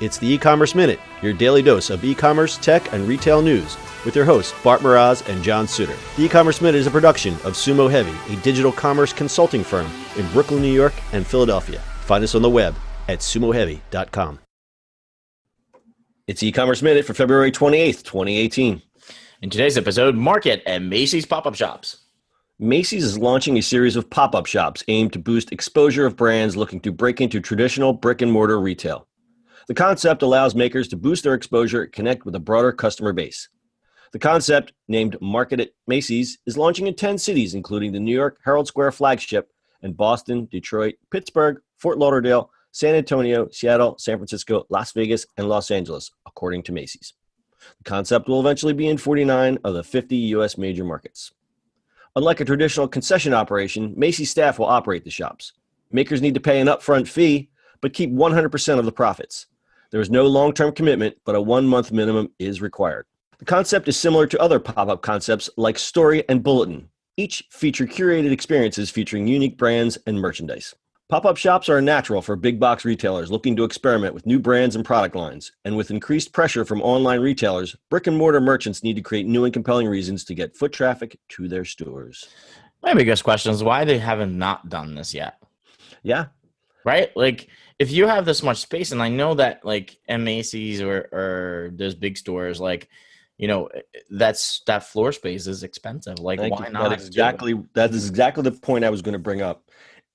It's the E-Commerce Minute, your daily dose of e-commerce, tech, and retail news with your hosts Bart Mraz and John Suter. The E-Commerce Minute is a production of Sumo Heavy, a digital commerce consulting firm in Brooklyn, New York, and Philadelphia. Find us on the web at sumoheavy.com. It's E-Commerce Minute for February 28th, 2018. In today's episode, Market and Macy's pop-up shops. Macy's is launching a series of pop-up shops aimed to boost exposure of brands looking to break into traditional brick-and-mortar retail. The concept allows makers to boost their exposure and connect with a broader customer base. The concept, named Market at Macy's, is launching in 10 cities, including the New York Herald Square flagship and Boston, Detroit, Pittsburgh, Fort Lauderdale, San Antonio, Seattle, San Francisco, Las Vegas, and Los Angeles, according to Macy's. The concept will eventually be in 49 of the 50 U.S. major markets. Unlike a traditional concession operation, Macy's staff will operate the shops. Makers need to pay an upfront fee, but keep 100% of the profits. There is no long-term commitment, but a 1-month minimum is required. The concept is similar to other pop-up concepts like Story and Bulletin. Each feature curated experiences featuring unique brands and merchandise. Pop-up shops are natural for big box retailers looking to experiment with new brands and product lines. And with increased pressure from online retailers, brick and mortar merchants need to create new and compelling reasons to get foot traffic to their stores. My biggest question is why they haven't not done this yet. Yeah. Right? Like, if you have this much space, and I know that, like, at Macy's or those big stores, like, you know, that floor space is expensive. Like, why not? That is exactly the point I was going to bring up,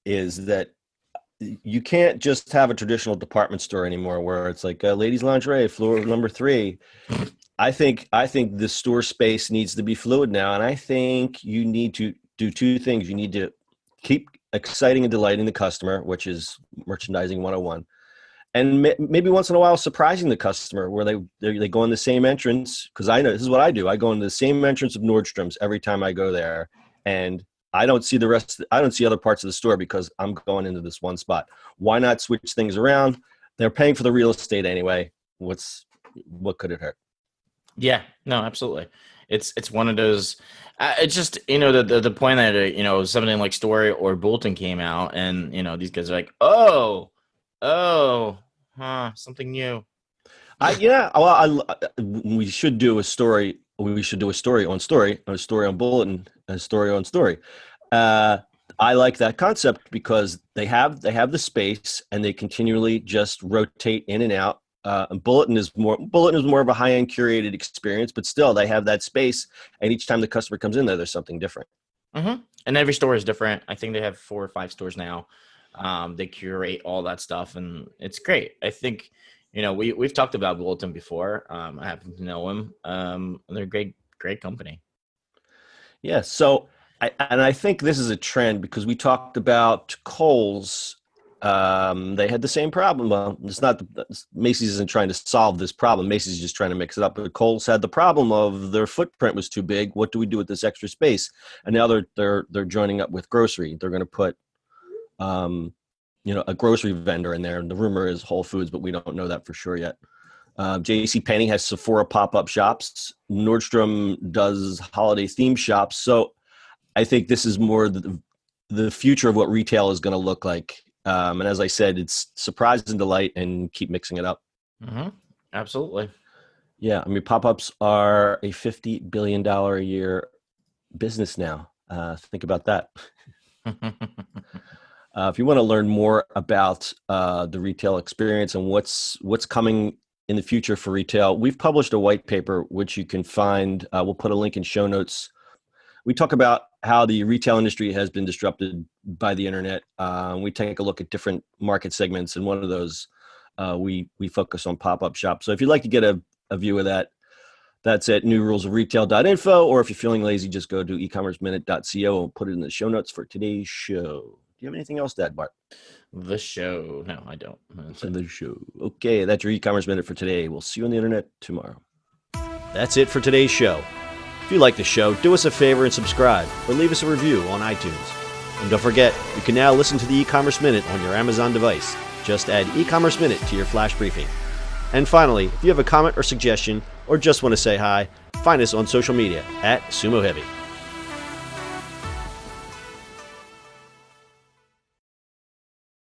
is that you can't just have a traditional department store anymore where it's like ladies lingerie, floor number 3. I think the store space needs to be fluid now, and I think you need to do 2 things. You need to keep exciting and delighting the customer, which is merchandising 101, and maybe once in a while surprising the customer where they go in the same entrance, because I know this is what I do. I go into the same entrance of Nordstrom's every time I go there, and I don't see I don't see other parts of the store because I'm going into this one spot. Why not switch things around? They're paying for the real estate anyway. What could it hurt? Yeah, no, absolutely. It's one of those. It's just, you know, the point that, you know, something like Story or Bulletin came out, and, you know, these guys are like, something new. We should do a story. We should do a story on Story, a story on Bulletin, a story on Story. I like that concept because they have the space and they continually just rotate in and out. And Bulletin is more of a high-end curated experience, but still they have that space, and each time the customer comes in there's something different. Mm-hmm. And every store is different. I think they have 4 or 5 stores now. They curate all that stuff, and it's great. I think, you know, we've talked about Bulletin before. I happen to know them. They're a great company. Yeah. So I think this is a trend because we talked about Kohl's. They had the same problem. Well, it's not Macy's isn't trying to solve this problem. Macy's is just trying to mix it up. But Kohl's had the problem of their footprint was too big. What do we do with this extra space? And now they're joining up with grocery. They're going to put, a grocery vendor in there. And the rumor is Whole Foods, but we don't know that for sure yet. JCPenney has Sephora pop-up shops. Nordstrom does holiday themed shops. So I think this is more the future of what retail is going to look like. And as I said, it's surprise and delight, and keep mixing it up. Mm-hmm. Absolutely. Yeah. I mean, pop-ups are a $50 billion a year business now. Think about that. If you want to learn more about the retail experience and what's coming in the future for retail, we've published a white paper, which you can find. We'll put a link in show notes. We talk about how the retail industry has been disrupted by the internet. We take a look at different market segments, and one of those, we focus on pop-up shops. So if you'd like to get a view of that, that's at newrulesofretail.info, or if you're feeling lazy, just go to ecommerceminute.co and put it in the show notes for today's show. Do you have anything else to add, Bart? The show. No, I don't. The show. Okay, that's your e-commerce minute for today. We'll see you on the internet tomorrow. That's it for today's show. If you like the show, do us a favor and subscribe, or leave us a review on iTunes. And don't forget, you can now listen to the e-commerce minute on your Amazon device. Just add e-commerce minute to your flash briefing. And finally, if you have a comment or suggestion, or just want to say hi, find us on social media at Sumo Heavy.